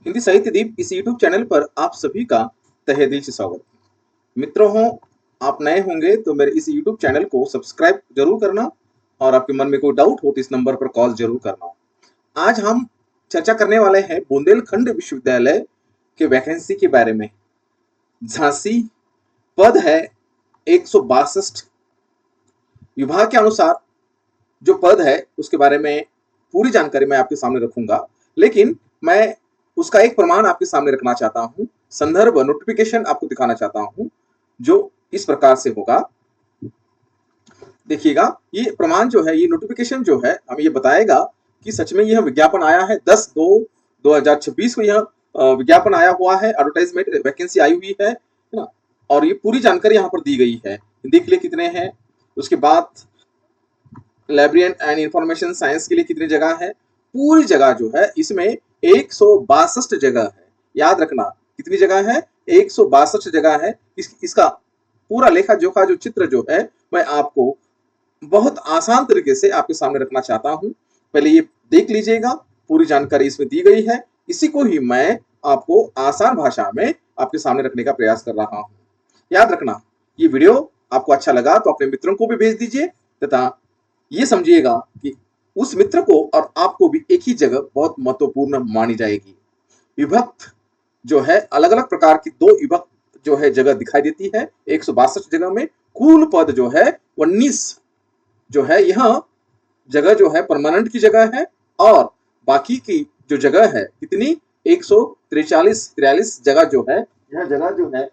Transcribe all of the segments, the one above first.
हिंदी साहित्य दीप इस YouTube channel पर आप सभी का तहे दिल से स्वागत। मित्रों हो, आप नए होंगे तो मेरे इस यूट्यूब चैनल को सब्सक्राइब जरूर करना और आपके मन में कोई डाउट हो तो इस नंबर पर कॉल जरूर करना। आज हम चर्चा करने वाले हैं बुंदेलखंड विश्वविद्यालय के वैकेंसी के बारे में। झांसी पद है 162। विभाग के अनुसार जो पद है उसके बारे में पूरी जानकारी मैं आपके सामने रखूंगा, लेकिन मैं उसका एक प्रमाण आपके सामने रखना चाहता हूं। संदर्भ नोटिफिकेशन आपको दिखाना चाहता हूं जो इस प्रकार से होगा। देखिएगा, ये प्रमाण जो है, ये नोटिफिकेशन जो है हमें ये बताएगा कि सच में यह विज्ञापन आया है। 10/2/2026 को यह विज्ञापन आया हुआ है, एडवर्टाइजमेंट वैकेंसी आई हुई है ना। और ये पूरी जानकारी यहाँ पर दी गई है। हिंदी के लिए कितने हैं, उसके बाद लाइब्रेरियन एंड इंफॉर्मेशन साइंस के लिए कितनी जगह है, पूरी जगह जो है इसमें 162 जगह है। याद रखना कितनी जगह है, 162 जगह है। इसका पूरा लेखा जोखा जो चित्र जो है मैं आपको बहुत आसान तरीके से आपके सामने रखना चाहता हूं। पहले ये देख लीजिएगा, पूरी जानकारी इसमें दी गई है। इसी को ही मैं आपको आसान भाषा में आपके सामने रखने का प्रयास कर रहा हूं। याद रखना, ये वीडियो आपको अच्छा लगा तो अपने मित्रों को भी भेज दीजिए, तथा ये समझिएगा कि उस मित्र को और आपको भी एक ही जगह बहुत महत्वपूर्ण मानी जाएगी। विभक्त जो है, अलग अलग प्रकार की दो विभक्त जो है जगह दिखाई देती है 162 जगह में। कुल पद जो है 19 जो है, यह जगह जो है परमानेंट की जगह है, और बाकी की जो जगह है कितनी, 143 जगह जो है, यह जगह जो है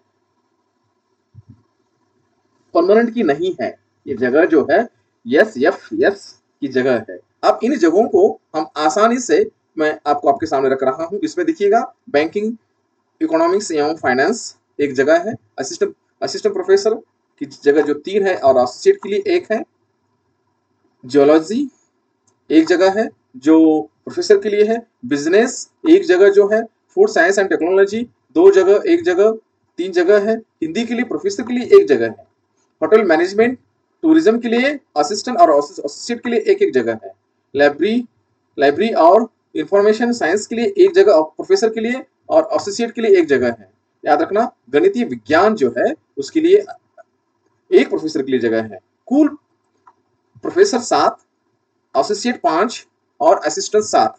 परमानेंट की नहीं है। ये जगह जो है यस की जगह है। अब इन जगहों को हम आसानी से मैं आपको आपके सामने रख रहा हूं। इसमें देखिएगा, बैंकिंग, इकोनॉमिक्स एवं फाइनेंस एक जगह है। असिस्टेंट असिस्टेंट प्रोफेसर की जगह जो 3 है और एसोसिएट के लिए 1 है। जियोलॉजी एक जगह है जो प्रोफेसर के लिए है। बिजनेस एक जगह जो है। फूड साइंस एंड टेक्नोलॉजी 2 जगह, 1 जगह, 3 जगह है। हिंदी के लिए प्रोफेसर के लिए 1 जगह है। होटल मैनेजमेंट, टूरिज्म के लिए असिस्टेंट और एसोसिएट के लिए 1 जगह है। लाइब्रेरी और इंफॉर्मेशन साइंस के लिए 1 जगह, और प्रोफेसर के लिए और एसोसिएट के लिए 1 जगह है। याद रखना, गणितीय विज्ञान जो है उसके लिए 1 प्रोफेसर के लिए जगह है। कुल प्रोफेसर 7, एसोसिएट 5 और असिस्टेंट 7।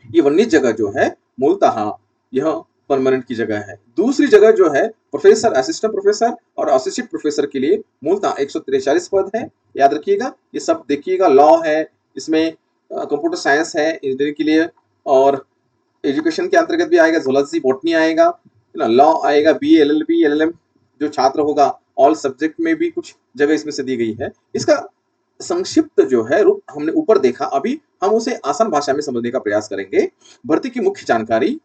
ये 19 जगह जो है मूलतः यह परमानेंट की जगह है। दूसरी जगह जो है प्रोफेसर, असिस्टेंट प्रोफेसर और एसोसिएट प्रोफेसर के लिए मूलतः 143 पद है। याद रखिएगा, ये सब देखिएगा। लॉ है, इसमें कंप्यूटर साइंस है इंजीनियरिंग के लिए, और एजुकेशन के अंतर्गत भी आएगा, जूलॉजी, बॉटनी आएगा ना, लॉ आएगा, बीए, एलएलबी, एलएलएम जो छात्र होगा, ऑल सब्जेक्ट में भी कुछ जगह इसमें से दी गई है। इसका संक्षिप्त जो है रूप हमने ऊपर देखा, अभी हम उसे आसान भाषा में समझने का प्रयास करेंगे। भर्ती की मुख्य जानकारी,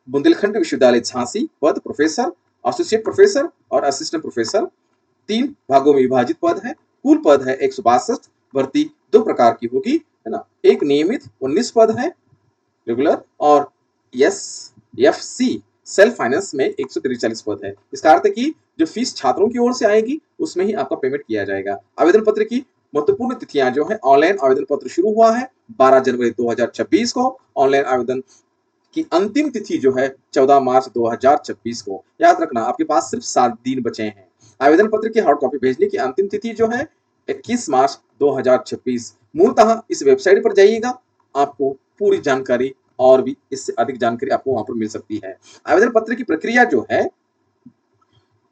बुंदेलखंड विश्वविद्यालय झांसी पद प्रोफेसर, एसोसिएट प्रोफेसर और असिस्टेंट प्रोफेसर 3 भागों में विभाजित पद है। कुल पद है 162। भर्ती 2 प्रकार की होगी, है ना। एक नियमित 19 पद है रेगुलर, और एफसी सेल्फ फाइनेंस में 143 पद है। इसका अर्थ है कि जो फीस छात्रों की ओर से आएगी उसमें ही आपका पेमेंट किया जाएगा। आवेदन पत्र की महत्वपूर्ण तिथियां जो है, ऑनलाइन आवेदन पत्र शुरू हुआ है 12 जनवरी 2026 को। ऑनलाइन आवेदन की अंतिम तिथि जो है 14 मार्च 2026 को। याद रखना, आपके पास सिर्फ 7 दिन बचे हैं। आवेदन पत्र की हार्ड कॉपी भेजने की अंतिम तिथि जो है 21 मार्च 2026। मूलतः इस वेबसाइट पर जाइएगा, आपको पूरी जानकारी और भी इससे अधिक जानकारी आपको वहां पर मिल सकती है। आवेदन पत्र की प्रक्रिया जो है,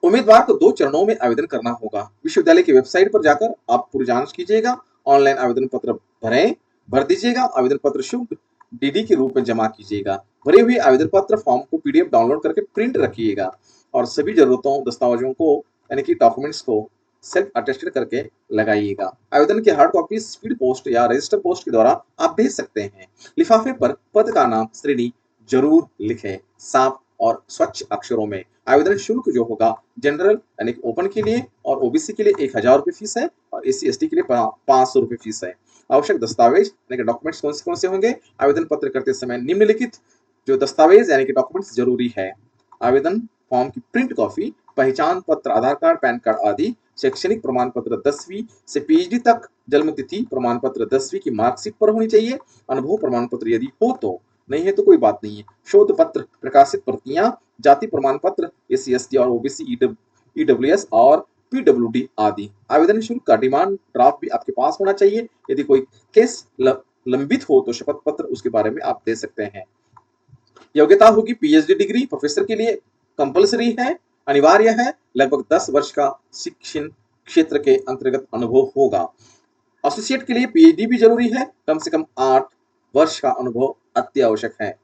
उम्मीदवार को 2 चरणों में आवेदन करना होगा। विश्वविद्यालय की वेबसाइट पर जाकर आप पूरी जांच कीजिएगा, ऑनलाइन आवेदन पत्र भर दीजिएगा। आवेदन पत्र शुल्क डीडी के रूप में जमा कीजिएगा। भरे हुए आवेदन पत्र फॉर्म को पीडीएफ डाउनलोड करके प्रिंट रखिएगा, और सभी जरूरतों दस्तावेजों को यानी कि डॉक्यूमेंट्स को सेल्फ अटेस्टेड करके लगाइएगा। आवेदन की हार्ड कॉपी स्पीड पोस्ट या रजिस्टर पोस्ट के द्वारा आप भेज सकते हैं। लिफाफे पर पद का नाम, श्रेणी जरूर लिखें, साफ और स्वच्छ अक्षरों में। आवेदन शुल्क जो होगा, जनरल यानी कि ओपन के लिए और ओबीसी के लिए 1000 रुपये फीस है, और एससी एसटी के लिए 500 रुपये फीस है। आवश्यक दस्तावेज यानी कि डॉक्यूमेंट्स कौन से होंगे, आवेदन पत्र करते समय निम्नलिखित जो दस्तावेज यानी कि डॉक्यूमेंट्स जरूरी है। आवेदन फॉर्म की प्रिंट कॉपी, पहचान पत्र, आधार कार्ड, पैन कार्ड आदि। शैक्षणिक प्रमाण पत्र 10वीं से पीएचडी तक, जन्म तिथि प्रमाण पत्र 10वीं की मार्कशीट पर होनी चाहिए। अनुभव प्रमाण पत्र यदि हो तो नहीं है तो कोई बात नहीं है। शोध पत्र, प्रकाशित प्रतियां, जाति प्रमाण पत्र, SC ST और OBC, EWS और PWD आदि। आवेदन शुल्क का डिमांड ड्राफ्ट भी आपके पास होना चाहिए। यदि कोई केस लंबित हो तो शपथ पत्र उसके बारे में आप दे सकते हैं। योग्यता होगी PhD डिग्री, प्रोफेसर के लिए कंपलसरी है, अनिवार्य है। लगभग 10 वर्ष का शिक्षण क्षेत्र के अंतर्गत अनुभव होगा। एसोसिएट के लिए PhD भी जरूरी है, कम से कम 8 वर्ष का अनुभव अत्यावश्यक है।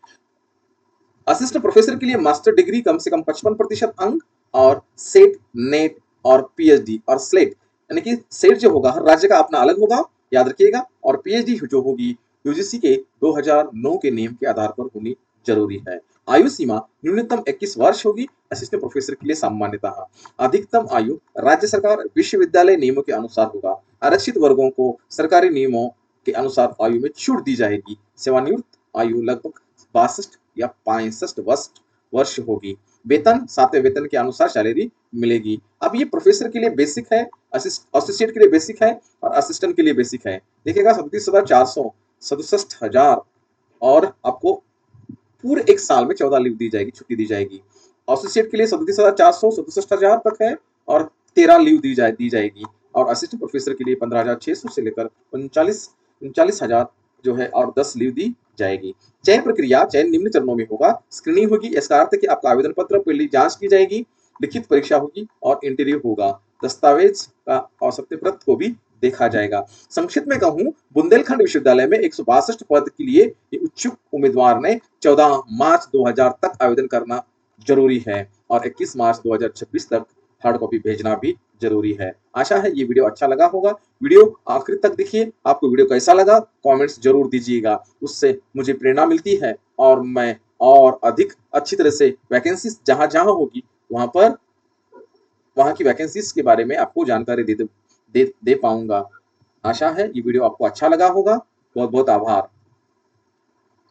असिस्टेंट प्रोफेसर के लिए मास्टर डिग्री, कम से कम 55% अंक और सेट, नेट और PhD और स्लेट, यानी कि सेट जो होगा हर राज्य का अपना अलग होगा, याद रखिएगा, और PhD जो होगी UGC के 2009 के नियम के आधार पर होनी जरूरी है। आयु सीमा न्यूनतम 21 वर्ष होगी असिस्टेंट प्रोफेसर के लिए सामान्यतः। अधिकतम आयु राज्य सरकार विश्वविद्यालय नियमों के अनुसार होगा। आरक्षित वर्गों को सरकारी नियमों के अनुसार आयु में छूट दी जाएगी। सेवानिवृत्त आयु लगभग 62 या 65 वर्ष होगी। वेतन 7वें वेतन के अनुसार सैलरी मिलेगी। अब ये प्रोफेसर के लिए बेसिक है, एसोसिएट के लिए बेसिक है और असिस्टेंट के लिए बेसिक है। देखिएगा 37,400, 67,000 और आपको पूरे एक साल में 14 लीव दी जाएगी, छुट्टी दी जाएगी। एसोसिएट के लिए 37,400, 67,000 तक है और 13 लीव दी जाएगी। और असिस्टेंट प्रोफेसर के लिए 15,600 से लेकर 39,000 जो है और 10 लीव दी जाएगी। चयन प्रक्रिया, चयन निम्न चरणों में होगा। स्क्रीनिंग होगी, इसका अर्थ है कि आपका आवेदन पत्र पहले जांच की जाएगी, लिखित परीक्षा होगी और इंटरव्यू होगा। दस्तावेज का और सत्यप्रत को भी देखा जाएगा। संक्षिप्त में कहूं, बुंदेलखंड विश्वविद्यालय में 162 पद के लिए इच्छुक उम्मीदवार ने 14 मार्च 2000 तक आवेदन करना जरूरी है और 21 मार्च 2026 तक हार्ड कॉपी भेजना भी जरूरी है। आशा है ये वीडियो अच्छा लगा होगा। वीडियो आखिर तक देखिए। आपको वीडियो कैसा लगा कमेंट्स जरूर दीजिएगा, उससे मुझे प्रेरणा मिलती है और मैं और अधिक अच्छी तरह से वैकेंसीज जहां जहां होगी वहां की वैकेंसीज के बारे में आपको जानकारी दे पाऊंगा। आशा है ये वीडियो आपको अच्छा लगा होगा। बहुत बहुत आभार।